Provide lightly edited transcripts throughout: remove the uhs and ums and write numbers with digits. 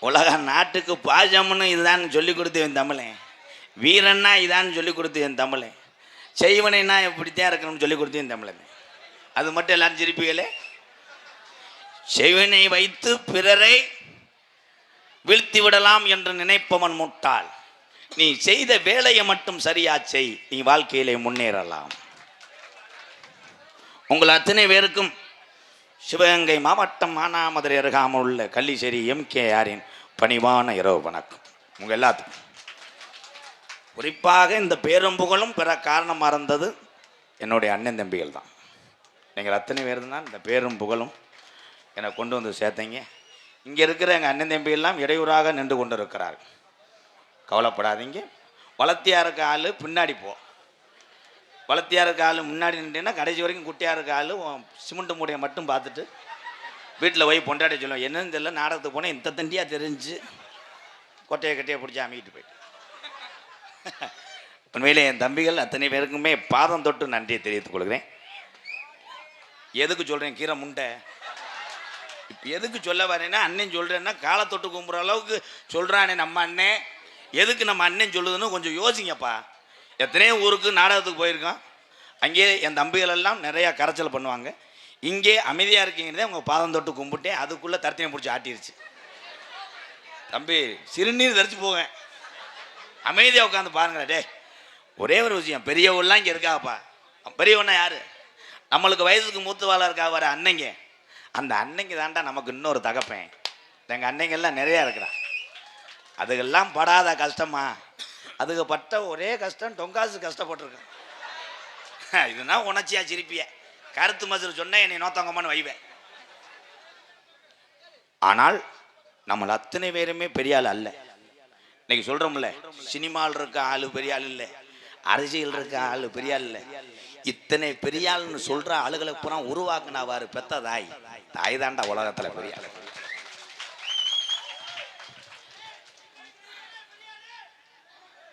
உலக நாட்டுக்கு பாஜம்னு இதுதான் சொல்லி கொடுத்து என் தமிழன், வீரன்னா இதான்னு சொல்லி கொடுத்து என் தமிழன், செய்வனைன்னா எப்படித்தான் இருக்கணும்னு சொல்லி கொடுத்து என் தமிழன். அது மட்டும் எல்லாரும் சிரிப்பீங்களே. செய்வனை வைத்து பிறரை வீழ்த்தி விடலாம் என்று நினைப்பவன் முட்டாள். நீ செய்த வேலையை மட்டும் சரியா செய், நீ வாழ்க்கையிலே முன்னேறலாம். உங்கள் அத்தனை பேருக்கும் சிவகங்கை மாவட்டம் மானாமதுரை அருகாமல் உள்ள கள்ளிசேரி MKRின் பணிவான இரவு வணக்கம். உங்கள் எல்லாத்துக்கும் குறிப்பாக இந்த பேரும் புகழும் பெற காரணமாக இருந்தது என்னுடைய அண்ணன் தம்பிகள் தான். நீங்கள் அத்தனை பேர் தான் இந்த பேரும் புகழும் என்னை கொண்டு வந்து சேர்த்தீங்க. இங்கே இருக்கிற எங்கள் அண்ணன் தம்பியெல்லாம் இடையூறாக நின்று கொண்டு இருக்கிறார். கவலைப்படாதீங்க. வளர்த்தியாக இருக்க ஆள் பின்னாடி போ, வளர்த்தியாக இருக்க ஆள் முன்னாடி நின்றுன்னா கடைசி வரைக்கும் குட்டியாக இருக்க ஆள் சிமெண்ட் மூடையை மட்டும் பார்த்துட்டு வீட்டில் போய் பொண்டாட்டி சொல்லுவோம். என்னன்னு தெரியல, நாடகத்துக்கு போனால் இந்த தண்டியாக தெரிஞ்சு கொட்டையை கட்டையை பிடிச்சி அமைக்கிட்டு போயிட்டு. உண்மையிலே என் தம்பிகள் அத்தனை பேருக்குமே பாதம் தொட்டு நன்றியை தெரிவித்துக் கொள்கிறேன். எதுக்கு சொல்கிறேன் கீரை முண்டை, இப்போ எதுக்கு சொல்ல வரேன்னா அண்ணன் சொல்கிறேன்னா காலை தொட்டு கும்புற அளவுக்கு சொல்கிறானே நம்ம அண்ணன். எதுக்கு நம்ம அண்ணன் சொல்லுதுன்னு கொஞ்சம் யோசிங்கப்பா. எத்தனையோ ஊருக்கு நாடகத்துக்கு போயிருக்கோம், அங்கே என் தம்பிகள் எல்லாம் நிறையா கரைச்சல் பண்ணுவாங்க. இங்கே அமைதியாக இருக்கீங்கன்னே உங்கள் பாதம் தொட்டு கும்பிட்டேன், அதுக்குள்ளே தரத்தையை பிடிச்சி ஆட்டிருச்சு. தம்பி சிறுநீர் தரிச்சு போவேன், அமைதியாக உட்காந்து பாருங்களேன். டே ஒரே ஒரு விஷயம், பெரியவெல்லாம் இங்கே இருக்காப்பா. பெரியவன்னா யார்? நம்மளுக்கு வயசுக்கு மூத்தவாளாக இருக்கா வர அன்னைங்க. அந்த அன்னைங்க தாண்டா நமக்கு இன்னொரு தகப்பேன். எங்கள் அன்னைங்கெல்லாம் நிறையா இருக்கிறான். அதுக்கெல்லாம் படாத கஷ்டமா? அதுக்கு பட்ட ஒரே கஷ்டம் டொங்காசு கஷ்டப்பட்டுருக்கேன். இதுனா உணர்ச்சியா சிரிப்பிய கருத்து மசுறு சொன்ன என்னை நோத்தங்கம்மான்னு வைவேன். ஆனால் நம்மள அத்தனை பேருமே பெரிய ஆள் அல்ல. இன்னைக்கு சொல்றோம்ல, சினிமாவில் இருக்க ஆளு பெரிய ஆள் இல்லை, அரசியல் இருக்க ஆளு பெரிய ஆள் இல்லை. இத்தனை பெரிய ஆள்னு சொல்ற ஆளுகளை பூரா உருவாக்குனாவாரு பெத்த தாய். தாய் தாண்டா உலகத்துல பெரிய ஆளு.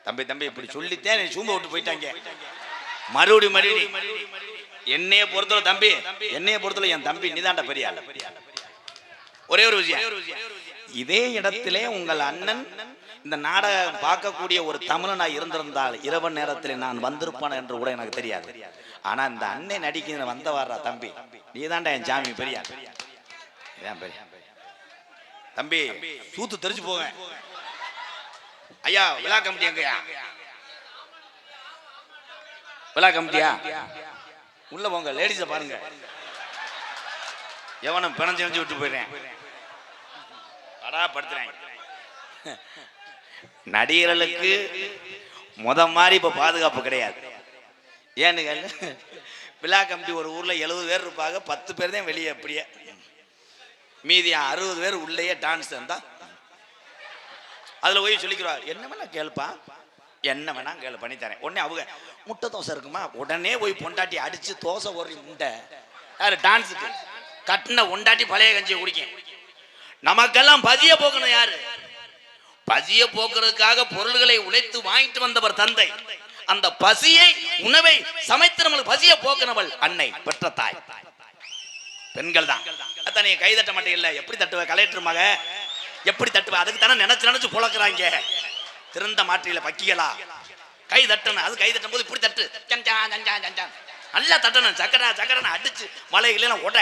தம்பி தம்பி இப்படி சொல்லித்தேன் சூம்ப விட்டு போயிட்டாங்க. மறுபடி என்னைய பொறுத்தவரை தம்பி, என்னைய பொறுத்தவரை என் தம்பி நீதாண்டா பெரிய ஆளு. ஒரே ஒரு விஷயம், இதே இடத்திலே உங்கள் அண்ணன் இந்த நாடகம் பார்க்கக்கூடிய ஒரு தமிழனா இருந்திருந்தால் இரவு நேரத்தில் நான் வந்திருப்பான் என்று கூட எனக்கு தெரியாது. ஆனா இந்த அண்ணன் நடிக்கிற வந்த வர்ற தம்பி நீதாண்டா என் சாமி பெரிய தம்பி. சூத்து தெரிச்சு போவேன். ஐயா விழா கமிட்டி எங்கயா? விழா கமிட்டியா? உள்ள போங்க, லேடிஸை பாருங்க. எவனும் பிணஞ்சு விட்டு போயிடுறேன், படா படுத்துறேன். நடிகர்களுக்கு மாதிரி இப்ப பாதுகாப்பு கிடையாது. ஏன்னு விழா கமிட்டி ஒரு ஊர்ல 70 பேர் இருப்பாங்க, 10 பேர் தான் வெளியே, அப்படியே மீதி 60 பேர் உள்ளேயே டான்ஸ் இருந்தா அதுல போய் சொல்லிக்கிறார், என்ன வேணா கேள்ப்பா, என்ன வேணா கேளு பண்ணித்தரேன். உடனே அவங்க முட்டை தோசை இருக்குமா, உடனே போய் பொண்டாட்டி அடிச்சு தோசை ஒரு முட்டை. யாரு டான்ஸுக்கு கட்டின ஒண்டாட்டி பழைய கஞ்சியை குடிக்க. நமக்கெல்லாம் பசிய போக்கணும் யாரு? பசிய போக்குறதுக்காக பொருள்களை உழைத்து வாங்கிட்டு வந்தவர் தந்தை. அந்த பசியை உணவை சமைத்து நம்மளுக்கு பசிய போக்குனவள் அன்னை, பெற்ற தாய். பெண்கள் தான். அத்தனை கை தட்ட மாட்டே இல்ல, எப்படி தட்டுவ? கலெக்டர் மக எப்படி தட்டுவ? அதுக்கு தானே நினைச்சு புழக்கிறாங்க. திறந்த மாற்றில பக்கிகளா கை தட்டணும். அது கை தட்டும் போது இப்படி தட்டு, நல்லா தட்டணும். சக்கரை அடிச்சு மலைகளெல்லாம் உட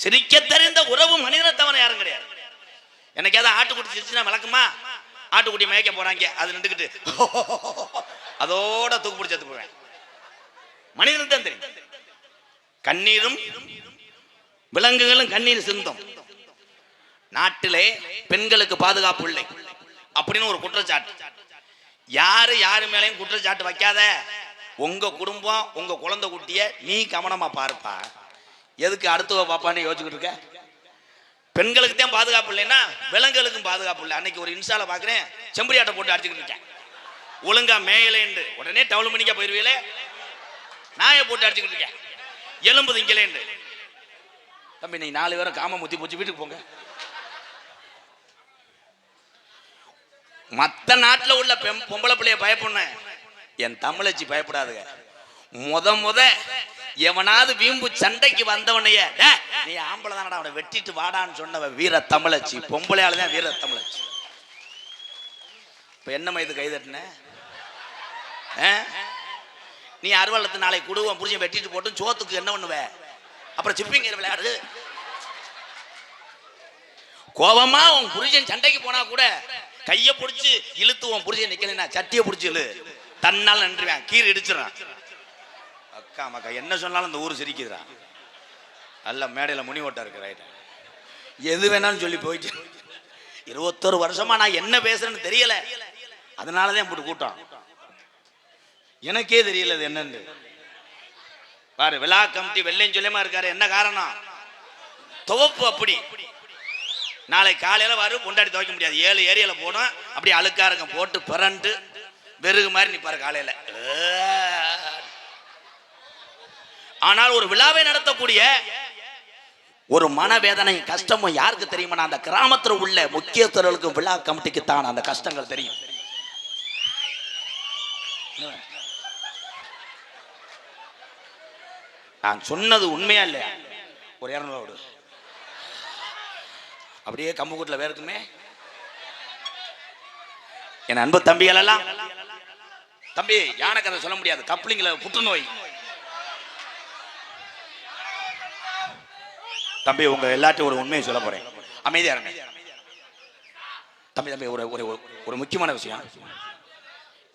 சிரிக்க தெரிந்த உறவு மனிதனை தவிர யாரும் கிடையாது. எனக்கு ஏதாவது ஆட்டுக்குட்டி சிரிச்சுன்னா விளக்குமா? ஆட்டுக்குட்டி மயக்க போறாங்க, அது நின்றுக்கிட்டு அதோட தூக்கு பிடிச்சி போவேன். மனிதனுக்கு தான் தெரியும். கண்ணீரும் விலங்குகளும் கண்ணீர் சிந்தும். நாட்டிலே பெண்களுக்கு பாதுகாப்பு இல்லை அப்படின்னு ஒரு குற்றச்சாட்டு. யாரு மேலையும் குற்றச்சாட்டு வைக்காத. உங்க குடும்பம் உங்க குழந்தை குட்டிய நீ கவனமா பாருப்பா. எதுக்கு அடுத்தவ பாப்பான்னு யோசிச்சுக்கிட்டு இருக்க? பெண்களுக்கு தான் பாதுகாப்பு இல்லைன்னா விலங்குகளுக்கும் பாதுகாப்பு இல்லை. அன்னைக்கு ஒரு இன்ஸ்டால பாக்குறேன், செம்பரியாட்டை போட்டு அடிச்சுக்கிட்டு இருக்கேன். ஒழுங்கா மேயலேண்டு உடனே டவுல் மணிக்கா போயிருவீங்களே, நாயை போட்டு அடிச்சுக்கிட்டு இருக்கேன். எலும்பு திங்கலேண்டு. தம்பி நீ 4 பேரும் காம முத்தி போச்சு, வீட்டுக்கு போங்க. மற்ற நாட்டில் உள்ள பொம்பளை பிள்ளைய பயப்பட என் தமிழச்சி பயப்படாதுங்க. முத எவனாவது வீம்பு சண்டைக்கு வந்தவனைய நீ ஆம்பளை தானடா, அவனை வெட்டிட்டு வாடான்னு சொன்னவ வீர தமிழச்சி. பொம்பளையால தான் வீர தமிழச்சி. இப்ப என்னம்மா இது கைதட்டின? நீ அறுவலத்து நாளைக்கு குடுவம் புரிஞ்சு வெட்டிட்டு போட்டு சோத்துக்கு என்ன பண்ணுவ? அப்புறம் சிப்பிங்க விளையாடு. கோபமா உன் புரிஜன் சண்டைக்கு போனா கூட கைய பிடிச்சு இழுத்து உன் புரிஜன் நிக்கலைன்னா சட்டியை பிடிச்சி இழு, தன்னால் நின்றுவேன், கீரை இடிச்சிடறான். அக்கா மக்கா என்ன சொன்னாலும் இந்த ஊர் சிரிக்குதுடா. நல்ல மேடையில் முனி ஓட்டா இருக்கு. ரைட், எது வேணாலும் சொல்லி போயிட்டு 21 வருஷமா நான் என்ன பேசுறேன்னு தெரியல. அதனாலதான் போட்டு கூட்டம். எனக்கே தெரியல அது என்னன்னு. பாரு, விழா கமிட்டி வெள்ளையும் சொல்லியமா இருக்காரு. என்ன காரணம்? துவப்பு. அப்படி நாளை காலையில வரும் பொண்டாடி துவைக்க முடியாது. 7 ஏரியால போனோம். அப்படி அழுக்காருங்க போட்டு பிறண்டு வெறுகு மாதிரி நிப்பாரு காலையில. ஆனால் ஒரு விழாவை நடத்தக்கூடிய ஒரு மனவேதனை கஷ்டமும் யாருக்கு தெரியுமா? அந்த கிராமத்தில் உள்ள முக்கியஸ்தர்களுக்கு விழா கமிட்டிக்கு தான் அந்த கஷ்டங்கள் தெரியும். நான் சொன்னது உண்மையா இல்லையா? ஒரு 200 அப்படியே கம்பு கூட்டில் வேறுக்குமே. என் அன்பு தம்பிகள் எல்லாம், தம்பி யானை கதை சொல்ல முடியாது, கப்ளிங்ல புற்றுநோய். தம்பி உங்க எல்லாத்தையும் ஒரு உண்மையை சொல்ல போறேன், அமைதியா இருங்க. தம்பி தம்பி ஒரு ஒரு ஒரு முக்கியமான விஷயம்.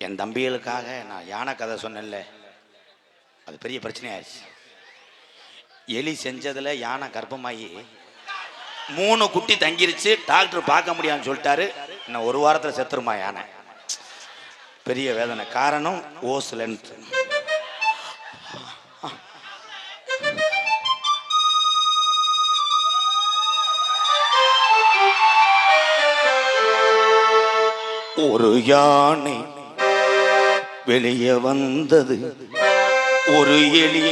என் தம்பிகளுக்காக நான் யானை கதை சொன்னேன்ல, அது பெரிய பிரச்சனையாயிருச்சு. எலி செஞ்சதுல யானை கர்ப்பமாகி 3 குட்டி தங்கிருச்சு. டாக்டர் பார்க்க முடியாதுன்னு சொல்லிட்டாரு. இன்னும் 1 வாரத்தில் செத்துருமா யானை. பெரிய வேதனை. காரணம் ஓஸ் லென்த். ஒரு யானை வெளியே வந்தது, ஒரு எலி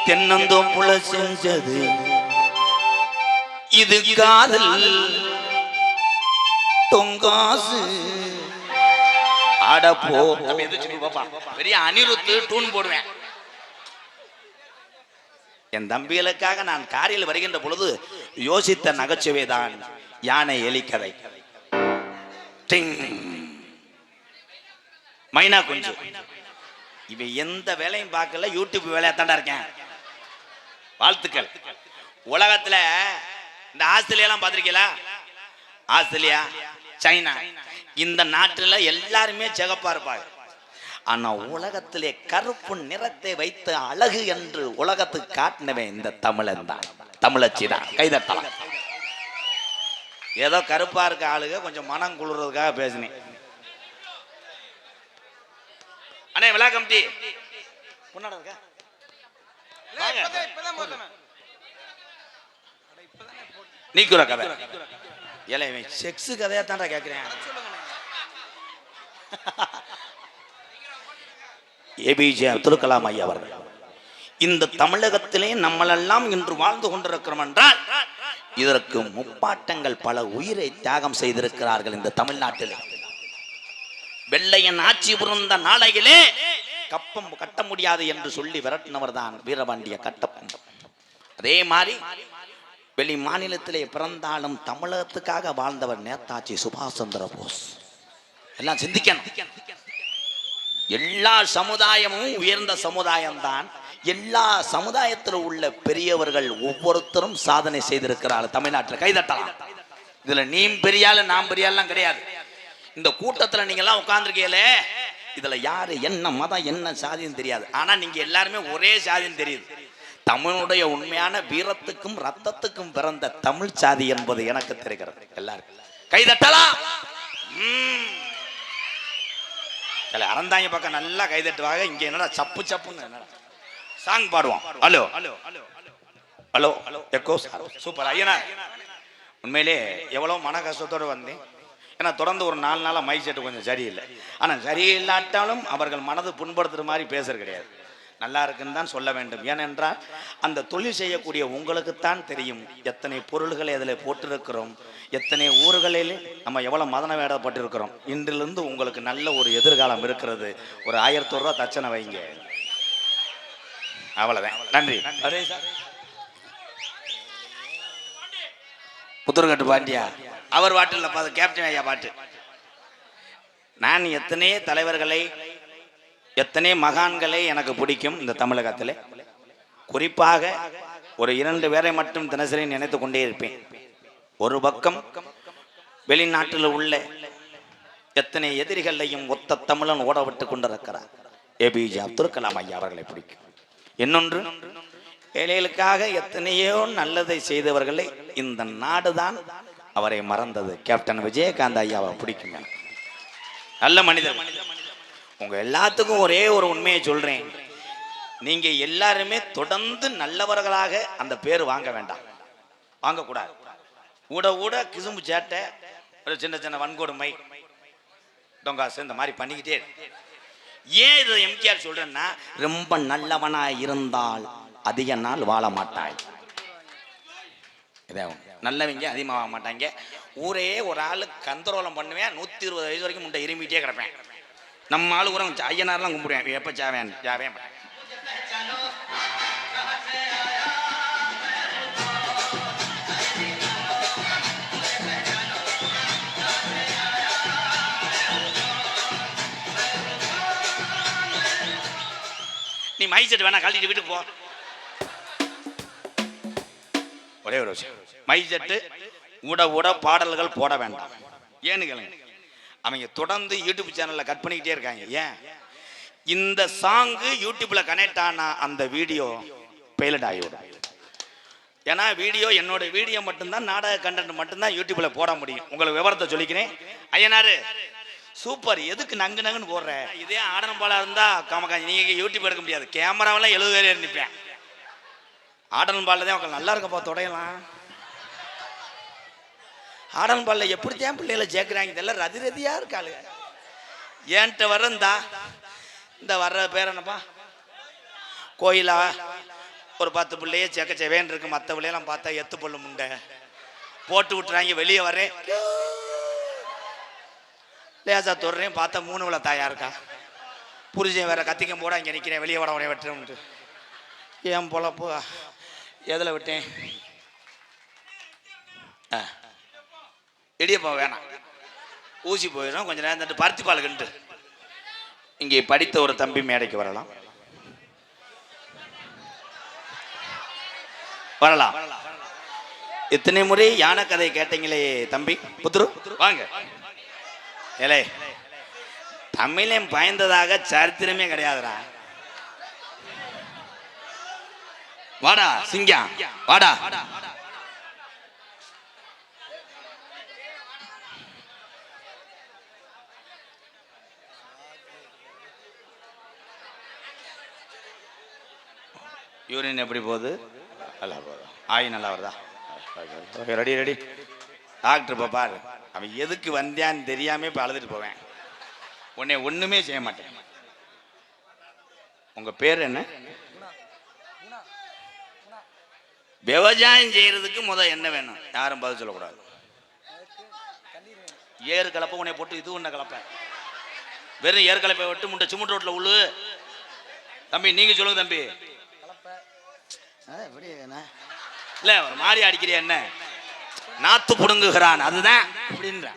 தென்னந்தோப்புல செஞ்சது. இது காதல் தொங்காசு. அடப்போ பெரிய அனிருத்து டூன் போடுவேன். என் தம்பிகளுக்காக நான் காரில் வருகின்ற பொழுது யோசித்த நகைச்சுவை தான் யானை எலி கதை. மைனா குஞ்சு. இவன் எந்த வேலையும் பார்க்கல, யூடியூப் வேலையா தாண்டா இருக்கேன். வாழ்த்துக்கள். உலகத்துல இந்த ஆஸ்திரேலியா பார்த்திருக்கீங்களா? ஆஸ்திரேலியா, சைனா, இந்த நாட்டுல எல்லாருமே சிகப்பா இருப்பாங்க. ஆனா உலகத்திலே கருப்பு நிறத்தை வைத்து அழகு என்று உலகத்துக்கு காட்டினவன் இந்த தமிழன் தான், தமிழச்சி தான். கைதட்டலாம். ஏதோ கருப்பா இருக்க ஆளுக கொஞ்சம் மனம் குளிர்றதுக்காக பேசினேன். அண்ணே விழா கமிட்டி நீக்குற கதை ஏல செக்ஸ் கதையா தாண்டா கேட்கிறேன். ஏபிஜே அப்துல் கலாம் ஐயா அவர்கள் இந்த தமிழகத்திலே நம்மளெல்லாம் இன்று வாழ்ந்து கொண்டிருக்கிறோம் என்றால் இதற்கு முப்பாட்டங்கள் பல உயிரை தியாகம் செய்திருக்கிறார்கள். இந்த தமிழ்நாட்டிலே வெள்ளையன் ஆட்சி புரிந்த நாளையிலே கப்பம் கட்ட முடியாது என்று சொல்லி விரட்டினவர் தான் வீரபாண்டிய கட்டப்பன். அதே மாதிரி வெளி மாநிலத்திலே பிறந்தாலும் தமிழகத்துக்காக வாழ்ந்தவர் நேதாஜி சுபாஷ் சந்திர போஸ். எல்லாம் சிந்திக்கணும். எல்லா சமுதாயமும் உயர்ந்த சமுதாயம் தான். எல்லா சமுதாயத்தில் உள்ள பெரியவர்கள் ஒவ்வொருத்தரும் சாதனை செய்திருக்கிறார்கள் தமிழ்நாட்டில். கைதட்டலாம். இதுல நீ பெரியால நாம் பெரியாலாம் கிடையாது. இந்த கூட்டத்தில் நீங்க எல்லாம் உட்கார்ந்துருக்கீங்கள, இதுல யாரு என்ன மதம் என்ன சாதின்னு தெரியாது. ஆனா நீங்க எல்லாருமே ஒரே சாதின்னு தெரியுது. தமிழுடைய உண்மையான வீரத்துக்கும் ரத்தத்துக்கும் பிறந்த தமிழ் சாதி என்பது எனக்கு தெரிகிறது. எல்லாருக்கும் கைதட்டலாம். அறந்தாங்க பக்கம் நல்லா கைதட்டுவாங்க. இங்க என்னடா சப்பு சப்புன்னு என்னடா சாங் பாடுவான். Hello hello hello hello echo super ஐயனா. உண்மையிலே எவ்வளவு மன கஷ்டத்தோடு வந்தேன். ஏன்னா தொடர்ந்து ஒரு 4 நாளாக மைக் செட்டு கொஞ்சம் சரியில்லை. ஆனால் சரியில்லாட்டாலும் அவர்கள் மனது புண்படுத்துகிற மாதிரி பேசுறது கிடையாது. நல்லா இருக்குன்னு தான் சொல்ல வேண்டும். ஏனென்றால் அந்த தொழில் செய்யக்கூடிய உங்களுக்குத்தான் தெரியும் எத்தனை பொருள்களை அதில் போட்டிருக்கிறோம், எத்தனை ஊர்களில் நம்ம எவ்வளோ மதன வேடப்பட்டிருக்கிறோம். இன்றிலிருந்து உங்களுக்கு நல்ல ஒரு எதிர்காலம் இருக்கிறது. ஒரு 1000 ரூபா தச்சனை வைங்க, அவ்வளோதான். நன்றி. புத்தூர்கட்டு பாண்டியா அவர் பாட்டு இல்லை, கேப்டன் ஐயா பாட்டு. நான் எத்தனை தலைவர்களை, எத்தனை மகான்களை எனக்கு பிடிக்கும் இந்த தமிழகத்தில். குறிப்பாக ஒரு 2 பேரை மட்டும் தினசரி நினைத்து கொண்டே இருப்பேன். ஒரு பக்கம் வெளிநாட்டில் உள்ள எத்தனை எதிரிகளையும் ஒத்த தமிழன் ஓட விட்டு கொண்டிருக்கிறார் ஏபிஜே அப்துல் கலாம் ஐயா அவர்களை பிடிக்கும். இன்னொன்று, ஏழைகளுக்காக எத்தனையோ நல்லதை செய்தவர்களை இந்த நாடுதான் அவரை மறந்தது. கேப்டன் விஜயகாந்த் ஐயாவை பிடிக்கும். நல்ல மனிதர். உங்க எல்லாத்துக்கும் ஒரே ஒரு உண்மையை சொல்றேன், நீங்க எல்லாருமே தொடர்ந்து நல்லவர்களாக அந்த பேர் வாங்க வேண்டாம், வாங்கக்கூடாது. ஊட ஊட கிசும்பு சேட்டை, ஒரு சின்ன சின்ன வன்கொடுமை, டொங்காசு இந்த மாதிரி பண்ணிக்கிட்டே. ஏன் இதை எம்ஜிஆர் சொல்றேன்னா, ரொம்ப நல்லவனா இருந்தால் அதிக நாள் வாழ மாட்டாய். நல்லவங்க அதிகமாக வாழ மாட்டாங்க. ஊரே ஒரு ஆளு கந்தரோலம் பண்ணுவேன், 120 வயசு வரைக்கும் முண்டை இருமிட்டே கிடப்பேன். நம்ம ஆளு கூட ஐயனார்லாம் கும்பிடுவேன், எப்போ சாவேன் சாவேன். நீ மை செட் வேணா கழட்டிட்டு வீட்டுக்கு போ. ஒரே ஒரு விஷயம், மை செட்டு ஊட ஊட பாடல்கள் போட வேண்டாம். ஏன்னு கேளுங்க, அவங்க தொடர்ந்து யூடியூப் சேனல்ல கட் பண்ணிக்கிட்டே இருக்காங்க. ஏன்? இந்த சாங்கு யூடியூப்ல கனெக்ட் ஆனா அந்த வீடியோ பைலட் ஆகிவிடும். ஏன்னா வீடியோ, என்னோட வீடியோ மட்டும்தான், நாடக கண்டென்ட் மட்டும்தான் யூடியூப்ல போட முடியும். உங்களுக்கு விவரத்தை சொல்லிக்கிறேன். ஐயனாரு சூப்பர், எதுக்கு நங்கு நங்குன்னு போடுற? இதே ஆடனம்பாலா இருந்தா காமக்காஞ்சி நீங்க யூடியூப் எடுக்க முடியாது. கேமராவெல்லாம் 70 பேர் நிற்பேன். ஆடனம்பாலில் தான் உங்களுக்கு நல்லா இருக்கப்பா தொடையலாம். ஆடன்பாலில் எப்படித்தான் பிள்ளைகளை சேர்க்குறாங்க, இதெல்லாம் ரதி ரதியாக இருக்காளுங்க. ஏன்ட்ட வர்றந்தா இந்த வர்ற பேர் என்னப்பா, கோயிலா ஒரு 10 பிள்ளையே சேர்க்க செவேன் இருக்கு. மற்ற பிள்ளையெல்லாம் பார்த்தா எத்து பொண்ணு முண்டை போட்டு விட்டுறாங்க. வெளியே வரேன், லேசா தொடுறேன், பார்த்தா 3 விழா தாயா இருக்கா. புரிஞ்சேன் வேற கத்திக்க போட இங்கே நிற்கிறேன், வெளியே வட உடைய வெட்டுறேன். ஏன் பொழப்பு எதில் விட்டேன்? இடியப்பா வேணாம், ஊசி போயிடும். கொஞ்சம் நேரம் தட்டு பருத்தி பால் கண்டு. இங்கே படித்த ஒரு தம்பி மேடைக்கு வரலாம், வரலாம். எத்தனை முறை யானை கதை கேட்டீங்களே தம்பி புத்துரு, வாங்க. ஏலே, தமிழன் பயந்ததாக சரித்திரமே கிடையாதுடா. வாடா சிங்கம், வாடா. யூரின் எப்படி போகுது? நல்லா போகுது. ஆயி நல்லா வருதா? Ready ready. டாக்டர் இப்போ பாரு, அவன் எதுக்கு வந்தான்னு தெரியாமல் இப்போ அழுதுட்டு போவேன். உன்னை ஒன்றுமே செய்ய மாட்டேன். உங்கள் பேர் என்ன? விவசாயம் செய்யறதுக்கு என்ன வேணும்? யாரும் பதில் சொல்லக்கூடாது. ஏறு கலப்பை உன்னை போட்டு இது ஒன்றை கலப்பை, வெறும் ஏறு கலப்பை விட்டு முட்டை சிமெண்ட் ரோட்டில் உள்ளு. தம்பி நீங்கள் சொல்லுங்க தம்பி. இல்லை ஒரு மாதிரி அடிக்கிறியா என்ன? நாத்து புடுங்குகிறான் அதுதான் அப்படின்ற.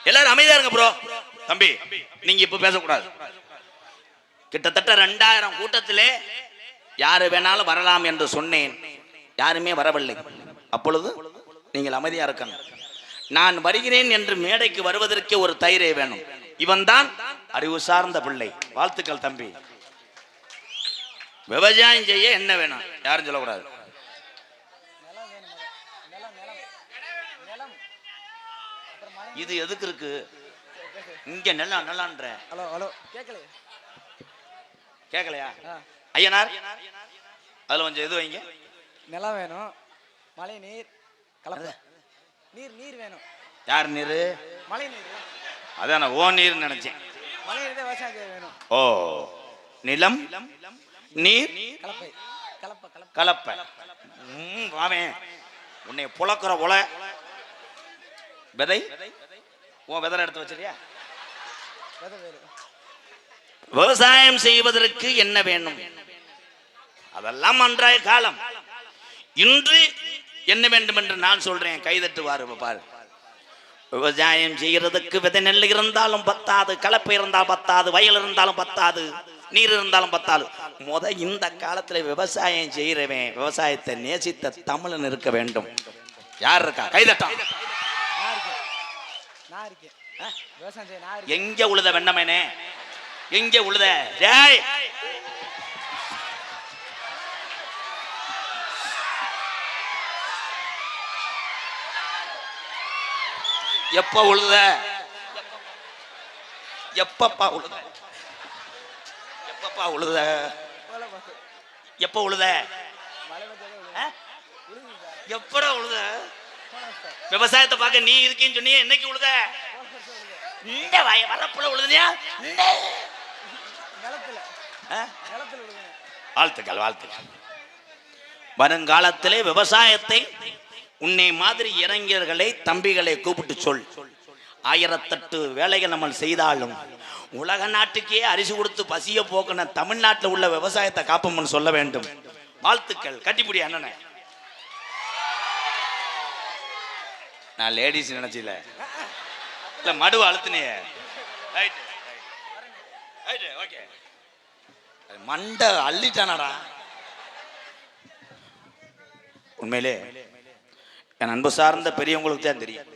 எல்லாரும் அமைதியா இருங்க ப்ரோ. தம்பி நீங்க இப்ப பேசக்கூடாது. கிட்டத்தட்ட 2000 கூட்டத்திலே யாரு வேணாலும் வரலாம் என்று சொன்னேன், யாருமே வரவில்லை. அப்பொழுது நீங்கள் அமைதியா இருக்கணும். நான் வருகிறேன் என்று மேடைக்கு வருவதற்கு ஒரு தைரியம் வேணும். இவன் தான் அறிவு சார்ந்த பிள்ளை. வாழ்த்துக்கள் தம்பி. விவசாயம் செய்ய என்ன வேணும்? யாரும் சொல்லக்கூடாது. இது எதுக்கு இருக்கு இங்க? நல்லா நல்லான்ற கேட்கலையா ஐயனார்? அதுல கொஞ்சம் எது வைங்க. நிலம் வேணும், மழை நீர், கலப்பை நீர். நீர் வேணும். யார் நீர்? மழை நீர். அதான் ஓ நீர் நினைச்சேன். மழை நீர் தான் விவசாயம் வேணும். ஓ, நிலம் நீர் கலப்பை. கலப்பை கலப்பை. வாவே உன்னை புழக்கிற உல விதை உன் விதை எடுத்து வச்சிருக்கியா? விவசாயம் செய்வதற்கு என்ன வேணும்? அதெல்லாம் அன்றைய காலம். இன்று என்ன வேண்டும் என்று நான் சொல்றேன், கைதட்டுவாரு பாரு. விவசாயம் செய்யறதுக்கு விதை நெல் இருந்தாலும் பத்தாது, கலப்பை இருந்தால் பத்தாது, வயல் இருந்தாலும் பத்தாது, நீர் இருந்தாலும் பத்தாது. இந்த காலத்துல விவசாயம் செய்யறவன், விவசாயத்தை நேசித்த தமிழன் இருக்க வேண்டும். யார் இருக்கா? கைதட்டா. எங்க உழுத வெண்ணமேனே, எங்க உழுத? ஜெய் எப்ப உழுத? எப்பப்பா உழுத? எப்பப்பா உழுத? எப்ப உழுத? எப்படா உழுத? விவசாயத்தை பார்க்க நீ இருக்கேன்னு சொன்னீங்க, என்னைக்கு உழுத? இந்த வரப்புல உழுதுனியா? வாழ்த்துக்கள், வாழ்த்துக்கள். வருங்காலத்திலே விவசாயத்தை உன்னை மாதிரி இளைஞர்களை, தம்பிகளை கூப்பிட்டு சொல். 1008 வேலைகள் நம்ம செய்தாலும் உலக நாட்டுக்கே அரிசி கொடுத்து பசிய போக்குன தமிழ்நாட்டில் உள்ள விவசாயத்தை காப்போம்னு சொல்ல வேண்டும். வாழ்த்துக்கள். கட்டிப்பிடி அண்ணனை. நான் லேடிஸ் நினைச்சில, இல்ல மடுவை அழுத்தினே. மண்டை அள்ளிட்டானடா. உண்மையிலே என் அன்பு சார்ந்த பெரியவங்களுக்கு தான் தெரியும்,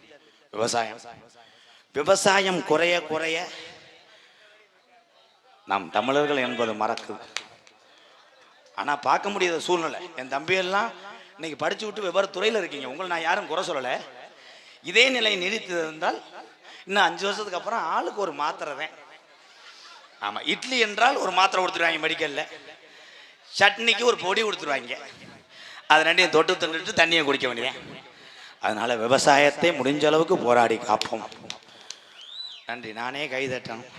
விவசாயம் குறைய குறைய நம் தமிழர்கள் என்பது மறக்குது. ஆனா பார்க்க முடியாத சூழ்நிலை. என் தம்பியெல்லாம் இன்னைக்கு படிச்சு விட்டு வெவ்வேறு துறையில் இருக்கீங்க. உங்களை நான் யாரும் குறை சொல்லலை. இதே நிலை நீடித்து இருந்தால் இன்னும் 5 வருஷத்துக்கு அப்புறம் ஆளுக்கு ஒரு மாத்திரை தான். ஆமா, இட்லி என்றால் ஒரு மாத்திரை கொடுத்துருவாங்க மெடிக்கல்ல, சட்னிக்கு ஒரு பொடி கொடுத்துருவாங்க. அது ரெண்டையும் தொட்டு தின்னுட்டு தண்ணியை குடிக்க வேண்டியது. அதனால விவசாயத்தை முடிஞ்ச அளவுக்கு போராடி காப்போம். நன்றி. நானே கைதட்டணும்.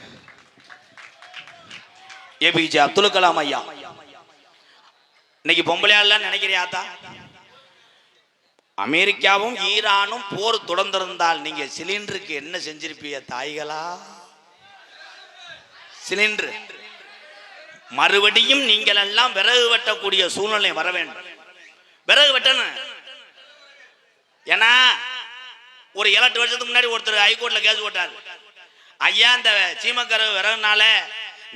ஏபிஜே அப்துல் கலாம் ஐயா. இன்னைக்கு பொம்பளையால நினைக்கிறியாத்தா? அமெரிக்காவும் ஈரானும் போர் தொடர்ந்திருந்தால் நீங்க சிலிண்டருக்கு என்ன செஞ்சிருப்பீங்க தாய்களா? சிலிண்டர் மறுபடியும் நீங்கள் எல்லாம் விறகு வெட்டக்கூடிய சூழ்நிலை வர வேண்டும். விறகு வெட்டணும். ஏன்னா ஒரு 7-8 வருஷத்துக்கு முன்னாடி ஒருத்தர் ஹைகோர்ட்ல கேஸ் போட்டார். ஐயா, இந்த சீமக்கரு விறகுனால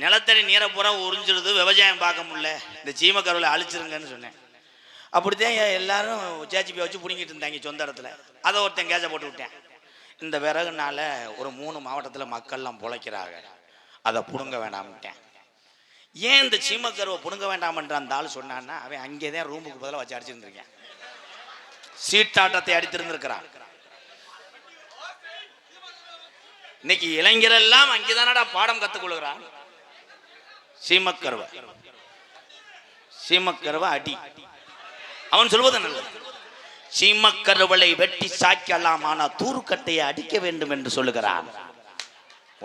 நிலத்தடி நீரை பூரா உறிஞ்சிருது, விவசாயம் பார்க்க முடியல, இந்த சீமக்கருவில் அழிச்சிருங்கன்னு சொன்னேன். அப்படித்தான் எல்லாரும் ஜேஜிபி வச்சு பிடிங்கிட்டு இருந்தாங்க சொந்த இடத்துல. அதை ஒருத்தன் கேஸை போட்டு விட்டேன். இந்த விறகுனால ஒரு 3 மாவட்டத்தில் மக்கள்லாம் பிழைக்கிறாங்க, அதை பிடுங்க வேண்டாம்ட்டேன். ஏன் இந்த சீமக்கருவை பிடுங்க வேண்டாம்ன்ற அந்த ஆள் சொன்னான்னா, அவன் அங்கே தான் ரூமுக்கு பதிலாக வச்சு அடிச்சிருந்திருக்கேன், சீட்டாட்டத்தை அடித்திருந்திருக்கிறான். இன்னைக்கு இளைஞரெல்லாம் அங்கேதானடா பாடம் கத்துக்கொள்கிறான். சீமக்கருவை அடி. அவன் சொல்வது நல்லது. சீமக்கருவளை வெட்டி சாய்க்கலாம், ஆனா தூருக்கட்டையை அடிக்க வேண்டும் என்று சொல்லுகிறான்.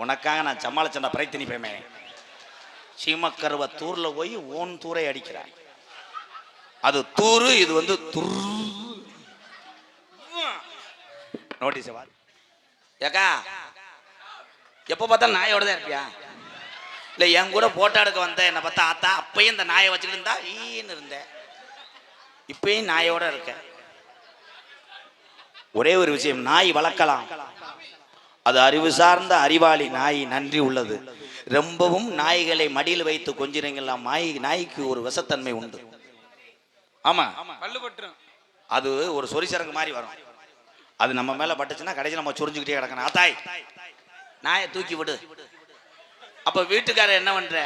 உனக்காக நான் சமாளிச்ச பிரைத்தினி பேமே. சீமக்கருவை தூர்ல போய் ஓன் தூரை அடிக்கிறான். அது தூரு, இது வந்து துர். நோட்டீஸ் ஏக்கா, எப்போ பார்த்தா நாயோட தான் இருப்பியா? இல்லை என் கூட போட்டோ எடுக்க வந்த என்னை பார்த்தா ஆத்தா அப்பயும் இந்த நாயை வச்சுக்கிட்டு இருந்தா ஈன்னு இருந்தேன், இப்பயும் நாயோட இருக்க. ஒரே ஒரு விஷயம், நாய் வளர்க்கலாம், அது அறிவு சார்ந்த அறிவாளி நாய், நன்றி உள்ளது. ரொம்பவும் நாய்களை மடியில் வைத்து கொஞ்சிறீங்களா, நாய்க்கு ஒரு விஷத்தன்மை உண்டு. ஆமா, அது ஒரு சொரிசரங்கு மாதிரி வரும். அது நம்ம மேல பட்டுச்சுன்னா கடைசி நம்ம சொரிஞ்சுக்கிட்டே கிடக்கணும். ஆத்தாய் நாயை தூக்கி விடு. அப்ப வீட்டுக்காரர் என்ன பண்ற?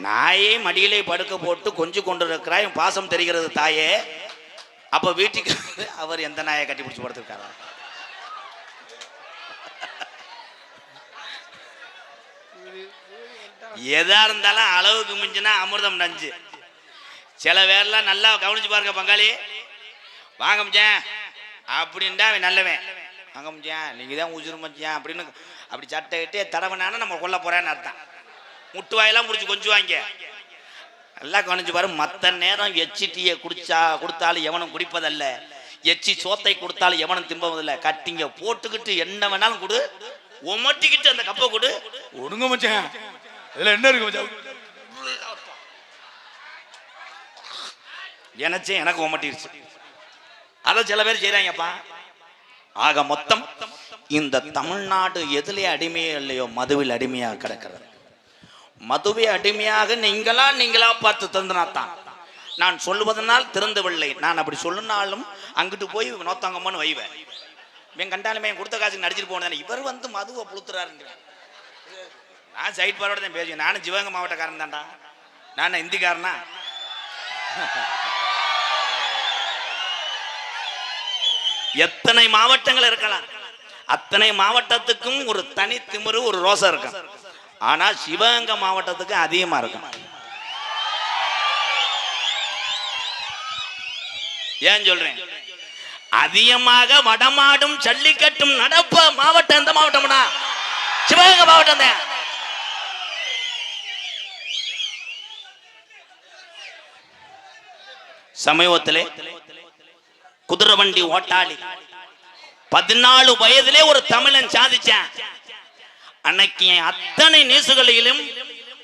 நாயை மடியிலே படுக்க போட்டு கொஞ்சம் கொண்டு இருக்கிறாய், பாசம் தெரிகிறது தாயே. அப்ப வீட்டுக்கு அவர் எந்த நாயை கட்டி பிடிச்சு படுத்திருக்காரா? எதா இருந்தாலும் அளவுக்கு மிஞ்சினா அமிர்தம் நஞ்சு. சில பேர்லாம் நல்லா கவனிச்சு பாருங்க பங்காளி. வாங்க மச்சான் அப்படின்டா அவன் நல்லவன். வாங்க மச்சான் நீங்க தான் உசுறு மச்சான் அப்படின்னு அப்படி சட்டை கிட்டே தடவனான நம்ம கொல்ல போறேன்னு அர்த்தம். முட்டு வாயெல்லாம் முடிச்சு கொஞ்சுவாங்க. நல்லா கவனிச்சு பாரு. மற்ற நேரம் எச்சி டீயை கொடுத்தாலும் எவனும் குடிப்பதல்ல, எச்சி சோத்தை கொடுத்தாலும் எவனும் திம்பவதில்லை. கட்டிங்க போட்டுக்கிட்டு என்ன வேணாலும் கொடு, ஒமட்டிக்கிட்டு அந்த கப்பை கொடு. ஒடுங்க மச்சான் இதுல என்ன இருக்கு மச்சான்? எனச்சே எனக்கு ஒமட்டிருச்சு. அதை சில பேர் செய்றாங்கப்பா. ஆக மொத்தம் இந்த தமிழ்நாடு எதிலே அடிமையோ இல்லையோ மதுவில் அடிமையாக கிடக்கிறது. மதுவை அடிமையாக நீங்களா பார்த்து தந்தனாத்தான். நான் சொல்லுவதனால் திறந்தவில்லை. நான் அப்படி சொல்லுனாலும் அங்கிட்டு போய் நோத்தாங்கம்மான்னு வைவேன். என் கண்டாலுமே என் கொடுத்த காசுக்கு நடிச்சிட்டு போனதானே இவர் வந்து மதுவை புளுத்துறாருங்கிறேன். நான் சைட் பாரோட தான் பேசுவேன். நானும் சிவகங்கை மாவட்டக்காரன் தான்டா. நான் இந்திக்காரனா? எத்தனை மாவட்டங்கள் இருக்கலாம், அத்தனை மாவட்டத்துக்கும் ஒரு தனி திமிரு ஒரு ரோசம் இருக்கும். ஆனா சிவகங்கை மாவட்டத்துக்கு அதிகமா இருக்கும். ஏன் சொல்றேன்? அதிகமாக வடமாடும் ஜல்லிக்கட்டும் நடப்ப மாவட்டம் எந்த மாவட்டம்னா சிவகங்கை மாவட்டம் தான். சமீபத்திலே குதிரை வண்டி ஓட்டாளி 14 வயதிலே ஒரு தமிழன் சாதிச்சான். அன்னைக்கு அத்தனை நியூஸ்களிலும்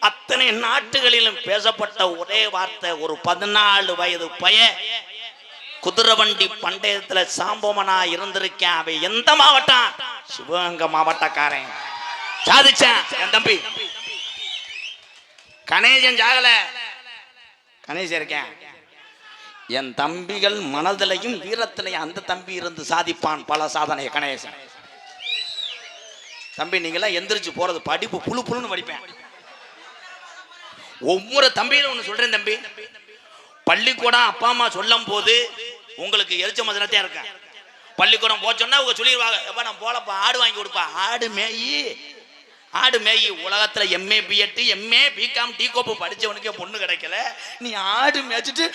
அத்தனை நாட்டுகளிலும் பேசப்பட்ட ஒரே வார்த்தை, ஒரு 14 வயது பையன் குதிரை வண்டி பந்தயத்துல சாம்பவனா இருந்திருக்கேன். அவன் எந்த மாவட்டம்? சிவகங்கை மாவட்டக்காரன். சாதிச்சான் என் தம்பி கணேசன். ஜாகல கணேசன் இருக்கேன். என் தம்பிகள் மனதிலையும் வீரத்திலையும் அந்த தம்பி இருந்து சாதிப்பான் பல சாதனை. கணேசன் தம்பி, நீங்களாம் எந்திரிச்சு போறது படிப்பு புழு புழுன்னு படிப்பேன். ஒவ்வொரு தம்பியிலும் ஒண்ணு சொல்றேன் தம்பி, பள்ளிக்கூடம் அப்பா அம்மா சொல்லும் போது உங்களுக்கு எரிச்ச மதுரத்தையா இருக்கேன். பள்ளிக்கூடம் போச்சோன்னா அவங்க சொல்லிடுவாங்க, எப்ப நான் போலப்பா ஆடு வாங்கி கொடுப்பா. ஆடு மேயி உலகத்துல எம்ஏ பிஎட் எம்ஏ பிகாம் டி கோப்பு படிச்சவனுக்கு பொண்ணு கிடைக்கல. நீ ஆடு மேய்ச்சிட்டு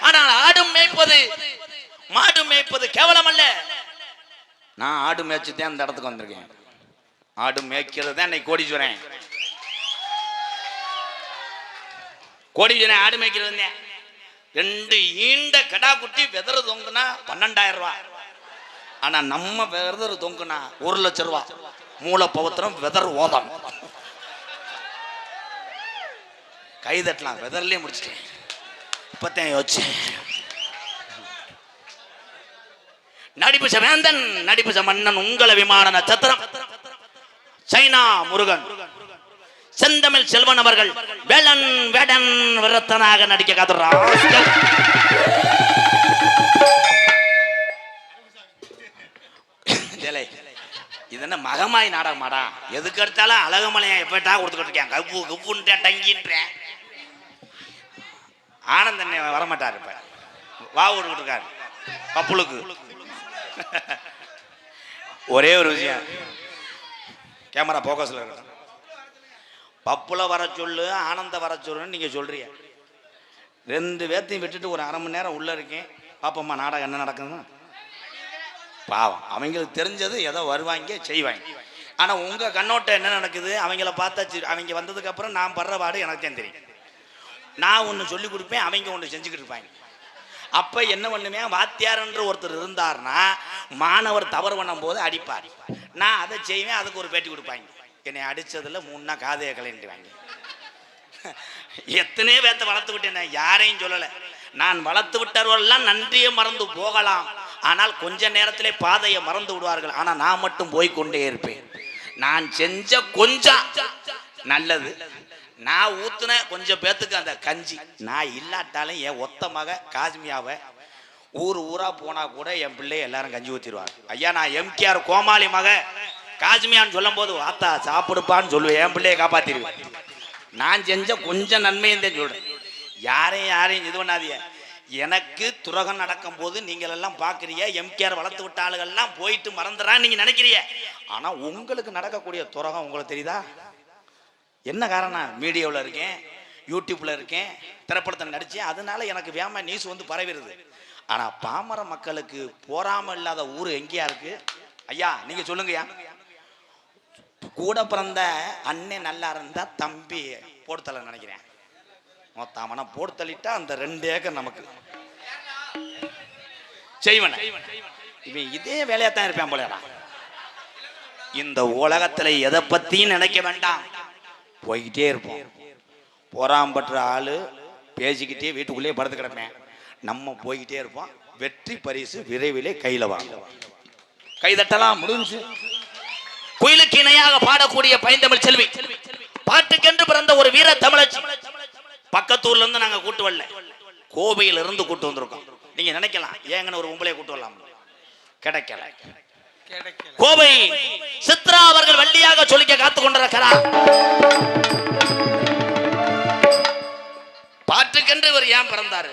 ஆனால் ஆடு மேய்ப்பது மாடு மேய்ப்பது கேவலம் அல்ல. நான் ஆடு மேய்ச்சுதான் அந்த இடத்துக்கு வந்திருக்கேன். ஆடு மேய்க்கிறது தான் இன்னைக்கு கோடீஸ்வரன். ஆடு மேய்க்கிறது 2 ஈண்ட கடா குட்டி வெதறு தொங்குனா 12,000 ரூபாய். ஆனா நம்ம வெதறு தொங்குனா 1 லட்சம் ரூபாய். மூல பவித்திரம் வெதர் ஓதம். கைதட்டலாம். வெதர்லயே முடிச்சிட்டேன். இப்பத்தான் யோசிச்சேன். நடிப்பு வேந்தன் நடிப்பு மன்னன் உங்கள விமான நட்சத்திரம் சைனா முருகன் செந்தமிழ் செல்வன் அவர்கள் வேலன் வேடன் விரத்தனாக நடிக்க காத்துறான். இது என்ன மகமாய் நாடகமாடா? எதுக்கு எடுத்தாலும் அழகுமலையா எப்பட்டா கொடுத்துக்கிட்டு இருக்கேன். கப்பு கப்புன்றேன் டங்கின்றேன். ஆனந்தன் வரமாட்டார். இப்ப வா விட்டுக்கிட்டு இருக்காரு பப்புளுக்கு. ஒரே ஒரு விஷயம், கேமரா போக்கஸ்ல இருக்கு. பப்புல வர சொல்லு ஆனந்த வர சொல்லுன்னு நீங்க சொல்றீங்க. 2 பேர்த்தையும் விட்டுட்டு ஒரு 1/2 மணி நேரம் உள்ள இருக்கேன். பாப்பம்மா நாடகம் என்ன நடக்குதுன்னு. பாவம், அவங்களுக்கு தெரிஞ்சது ஏதோ வருவாங்க செய்வாங்க. ஆனா உங்க கண்ணோட்டம் என்ன நடக்குது? அவங்கள பார்த்தா அவங்க வந்ததுக்கு அப்புறம் நான் படுற பாடு எனக்கு தான் தெரியும். நான் ஒன்று சொல்லி கொடுப்பேன், அவங்க ஒன்று செஞ்சுக்கிட்டு இருப்பாங்க. அப்ப என்ன பண்ணுவேன், வாத்தியார் என்று ஒருத்தர் இருந்தார்னா மாணவர் தவறு பண்ணும் போது அடிப்பார். நான் அதை செய்வேன், அதுக்கு ஒரு பேட்டி கொடுப்பாங்க. என்னை அடிச்சதுல 3 காதையை கலைன்ட்டுவாங்க. எத்தனையோ பேர்த்த வளர்த்து விட்டேன், யாரையும் சொல்லலை. நான் வளர்த்து விட்டவர்கள்லாம் நன்றியை மறந்து போகலாம், ஆனால் கொஞ்ச நேரத்திலே பாதையை மறந்து விடுவார்கள். ஆனா நான் மட்டும் போய்கொண்டே இருப்பேன். நான் செஞ்ச கொஞ்சம் நல்லது, நான் ஊத்துன கொஞ்சம் பேத்துக்கு அந்த கஞ்சி, நான் இல்லாட்டாலும் என் ஒத்த மக காஷ்மியாவை ஊரா போனா கூட என் பிள்ளைய எல்லாரும் கஞ்சி ஊத்திடுவாங்க. ஐயா, நான் எம்கேஆர் கோமாளி மக காஷ்மியான்னு சொல்லும் போது வாத்தா சாப்பிடுப்பான்னு சொல்லுவேன். என் பிள்ளைய காப்பாத்திடுவேன். நான் செஞ்ச கொஞ்சம் நன்மையும் தான் சொல்றேன். யாரையும் இது பண்ணாதீங்க. எனக்கு துரகம் நடக்கும் போது நீங்கள் எல்லாம் பார்க்குறீங்க, எம்கேஆர் வளர்த்து விட்ட ஆளுகள்லாம் போயிட்டு மறந்துறான்னு நீங்க நினைக்கிறீங்க. ஆனா உங்களுக்கு நடக்கக்கூடிய துரகம் உங்களுக்கு தெரியுதா? என்ன காரணம்? மீடியாவில் இருக்கேன், யூடியூப்ல இருக்கேன், திரைப்படத்தில் நடிச்சேன், அதனால எனக்கு வேம நியூஸ் வந்து பரவிடுது. ஆனா பாமர மக்களுக்கு போராம இல்லாத ஊர் எங்கேயா இருக்கு? ஐயா நீங்க சொல்லுங்கய்யா. கூட பிறந்த அண்ணன் நல்லா இருந்தா தம்பி போடுத்தல நினைக்கிறேன். மொத்தமான போட்டு தள்ளிட்டா அந்த 2 ஏக்கர் நமக்கு செய்வன. இவன் இதே வேலையாத்தான் இருப்பான் போலடா. இந்த உலகத்துல எதை பத்தியும் நினைக்க வேண்டாம், போய்கிட்டே இருப்போம். பொறாம்பற்ற ஆளு பேசிக்கிட்டே வீட்டுக்குள்ளேயே படுத்து கிடப்பேன். நம்ம போய்கிட்டே இருப்போம். வெற்றி பரிசு விரைவிலே கையில வாங்குவோம். கைதட்டலாம். முடிஞ்சு. குயிலுக்கு இணையாக பாடக்கூடிய பைந்தமிழ் செல்வி, பாட்டுக்கென்று பிறந்த ஒரு வீர தமிழச்சி. பக்கத்தூர்ல இருந்து நாங்க கூட்டு வரல, கோவையில இருந்து கூட்டு வந்திருக்கோம். நீங்க நினைக்கலாம் ஏங்கன்னு ஒரு உம்பளைய கூட்டு வரலாம், கிடைக்கல. கோவை சித்ரா அவர்கள் வள்ளியாக சொல்லிக்க காத்து கொண்டிருக்கிறார். பாட்டுக்கென்று இவர் ஏன் பிறந்தாரு,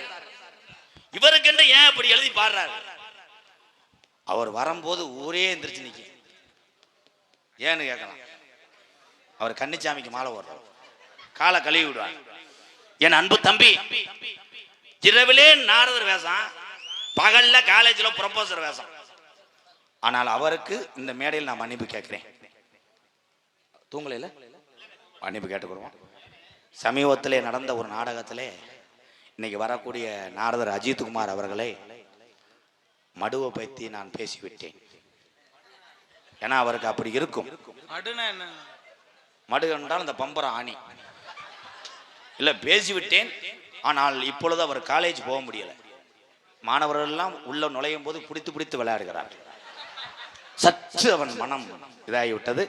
இவருக்கென்று ஏன் இப்படி எழுதி பாடுறாரு? அவர் வரும்போது ஊரே எந்திரிச்சு நிற்கும். ஏன்னு கேட்கலாம். அவர் கன்னிச்சாமிக்கு மாலை போடுறார், காலை கழுவி விடுவார். என் அன்பு தம்பி, இரவிலே நாரதர் வேஷம், பகல்ல காலேஜில் ப்ரொபோசர் வேஷம். ஆனால் அவருக்கு இந்த மேடையில் நான் மன்னிப்பு கேட்கிறேன். தூங்கலையில் மன்னிப்பு கேட்டுக்கிறோம். சமீபத்திலே நடந்த ஒரு நாடகத்திலே இன்னைக்கு வரக்கூடிய நாரதர் அஜித்குமார் அவர்களை மடுவை பற்றி நான் பேசிவிட்டேன். ஏன்னா அவருக்கு அப்படி இருக்கும். மடு என்றால் அந்த பம்பரம் ஆணி இல்லை, பேசிவிட்டேன். ஆனால் இப்பொழுது அவர் காலேஜ் போக முடியலை. மாணவர்கள் எல்லாம் உள்ள நுழையும் போது பிடித்து பிடித்து விளையாடுகிறார். சற்று அவன் மனம் இதாகிவிட்டது.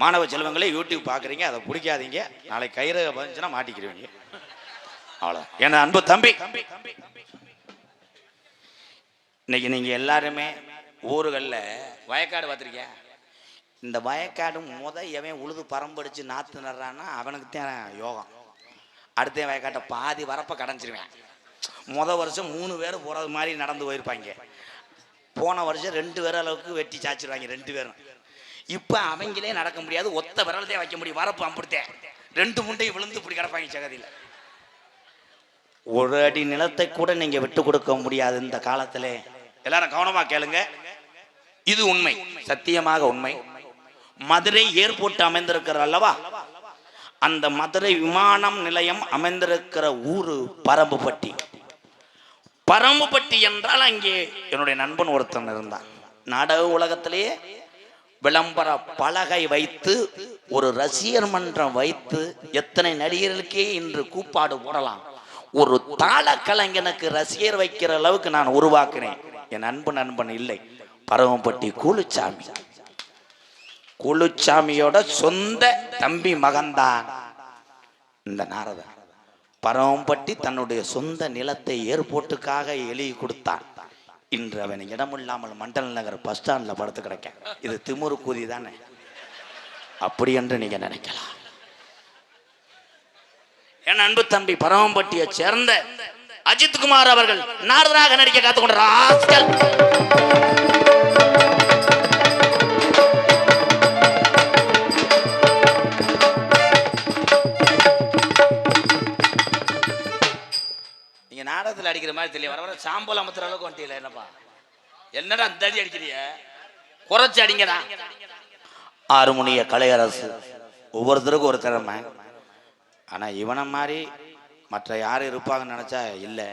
மாணவ செல்வங்களே, யூடியூப் பார்க்குறீங்க, அதை பிடிக்காதீங்க. நாளைக்கு கயிறு வந்துச்சுன்னா மாட்டிக்கிறீங்க. அவ்வளோ. என் அன்பு தம்பி, இன்னைக்கு நீங்கள் எல்லாருமே ஊர்களில் வயக்காடு பார்த்துருக்கேன். இந்த வயக்காடு எவன் உழுது பரம்படிச்சு நாற்று நடுறான்னா அவனுக்கு தான் யோகம். அடுத்த வயக்காட்டை பாதி வரப்ப கடைஞ்சிருவேன். வருஷம் 3 பேர் போகிறது மாதிரி நடந்து போயிருப்பாங்க. போன வருஷம் 2 பேர் அளவுக்கு வெட்டி சாச்சிருவாங்க 2 பேரும். இப்போ அவங்களே நடக்க முடியாது, ஒத்த விரலத்தையே வைக்க முடியும். வரப்பு அம்பிடுத்தேன் 2 முண்டையும் விழுந்து இப்படி கிடப்பாங்க சகதியில். ஒரு அடி நிலத்தை கூட நீங்க விட்டு கொடுக்க முடியாது இந்த காலத்திலே. எல்லாரும் கவனமா கேளுங்க, இது உண்மை, சத்தியமாக உண்மை. மதுரை ஏர்போர்ட் அமைந்திருக்கிற அல்லவா, அந்த மதுரை விமானம் நிலையம் அமைந்திருக்கிற ஊரு பரம்புப்பட்டி. பரம்புப்பட்டி என்றால் அங்கே என்னுடைய நண்பன் ஒருத்தன் இருந்தான். நாடக உலகத்திலேயே விளம்பர பலகை வைத்து ஒரு ரசிகர் மன்றம் வைத்து எத்தனை நடிகர்களுக்கே இன்று கூப்பாடு போடலாம். ஒரு தாள கலைஞனுக்கு ரசிகர் வைக்கிற அளவுக்கு நான் உருவாக்குறேன். என் நண்பன் இல்லை, பரமப்பட்டி கூலுச்சாமி. கூலுச்சாமியோட சொந்த தம்பி மகன்தான் இந்த நாரதன். பரமப்பட்டி தன்னுடைய சொந்த நிலத்தை ஏர்போர்ட்டுக்காக எழுதி கொடுத்தான். இன்று அவன் இடமில்லாமல் மண்டல் நகர் பஸ் ஸ்டாண்ட்ல படுத்து கிடக்க. இது திமுரு கூதி தானே, அப்படி என்று நீங்க நினைக்கலாம். என் அன்பு தம்பி பரமப்பட்டியை சேர்ந்த அஜித்குமார் அவர்கள் நாரதராக நடிக்க காத்துக்கொண்டார். நீங்க நாடகத்தில் அடிக்கிற மாதிரி தெரியல, வர வர சாம்பல் அமுத்துற அளவுக்கு வந்துட்டீங்களா? என்னப்பா என்னடா அந்த அடி அடிக்கிறிய, குறைச்சி அடிங்கடா. ஆறுமுனிய கலையரசு ஒவ்வொருத்தருக்கும் ஒரு திறமை. ஆனால் இவனை மாதிரி மற்ற யார் இருப்பாங்கன்னு நினச்சா இல்லை.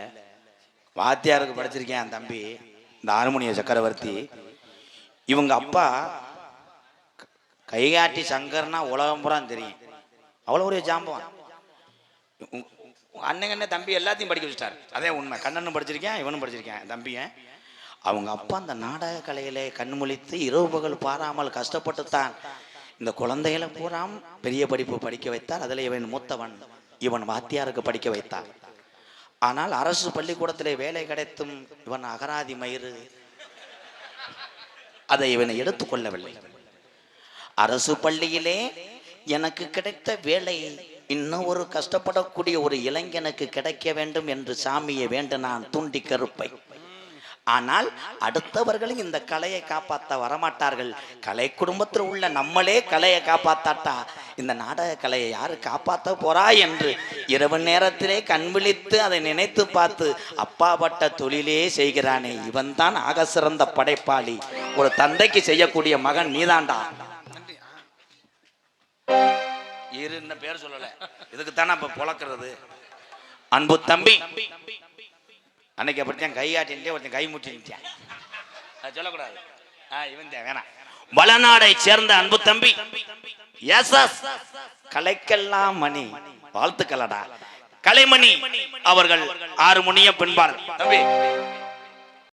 வாத்தியாருக்கு படிச்சிருக்கேன் என் தம்பி, இந்த ஆறுமுனிய சக்கரவர்த்தி. இவங்க அப்பா கைகாட்டி சங்கர்னா உலகம் பூரா தெரியும், அவ்வளோ ஒரு ஜாம்பவான். அண்ணன் தம்பி எல்லாத்தையும் படிக்க வச்சுட்டார். அதே உண்மை. கண்ணனும் படிச்சிருக்கேன், இவனும் படிச்சிருக்கேன் தம்பியன். அவங்க அப்பா அந்த நாடக கலையிலே கண்முழித்து இரவு பகல் பாராமல் கஷ்டப்பட்டுத்தான் இந்த குழந்தைகளை பூராம் பெரிய படிப்பு படிக்க வைத்தார். அதில் இவன் மூத்தவன், இவன் வாத்தியாருக்கு படிக்க வைத்தார். ஆனால் அரசு பள்ளிக்கூடத்திலே வேலை கிடைத்தும் இவன் அகராதி மயிறு, அதை இவனை எடுத்துக்கொள்ளவில்லை. அரசு பள்ளியிலே எனக்கு கிடைத்த வேலை இன்னும் ஒரு கஷ்டப்படக்கூடிய ஒரு இளைஞனுக்கு கிடைக்க வேண்டும் என்று சாமியை வேண்டினான் தூண்டி கருப்பை. ஆனால் அடுத்தவர்களும் இந்த கலையை காப்பாற்ற வரமாட்டார்கள். கலை குடும்பத்தில் உள்ள நம்மளே கலையை காப்பாத்தாட்டா இந்த நாடக கலையை யாரு காப்பாற்ற போறா என்று இரவு நேரத்திலே கண் விழித்து அதை நினைத்து பார்த்து அப்பா பட்ட தொழிலே செய்கிறானே, இவன் தான் ஆக சிறந்த படைப்பாளி. ஒரு தந்தைக்கு செய்யக்கூடிய மகன் நீதாண்டா. என்ன பேர் சொல்லல, இதுக்கு தானே இப்ப பொழக்கிறது. அன்பு தம்பி, அன்னைக்கு அப்படித்தான் கை ஆட்டின்ட்டே ஒருத்தன் கை முட்டின்ட்டான், சொல்லக்கூடாது. இவன் தான் வேணாம். வளநாடை சேர்ந்த அன்பு தம்பி எஸ் கலைக்கெல்லாம் மணி வாழ்த்துக்களடா. கலைமணி அவர்கள் 6 முனிய பெண்பார். தம்பி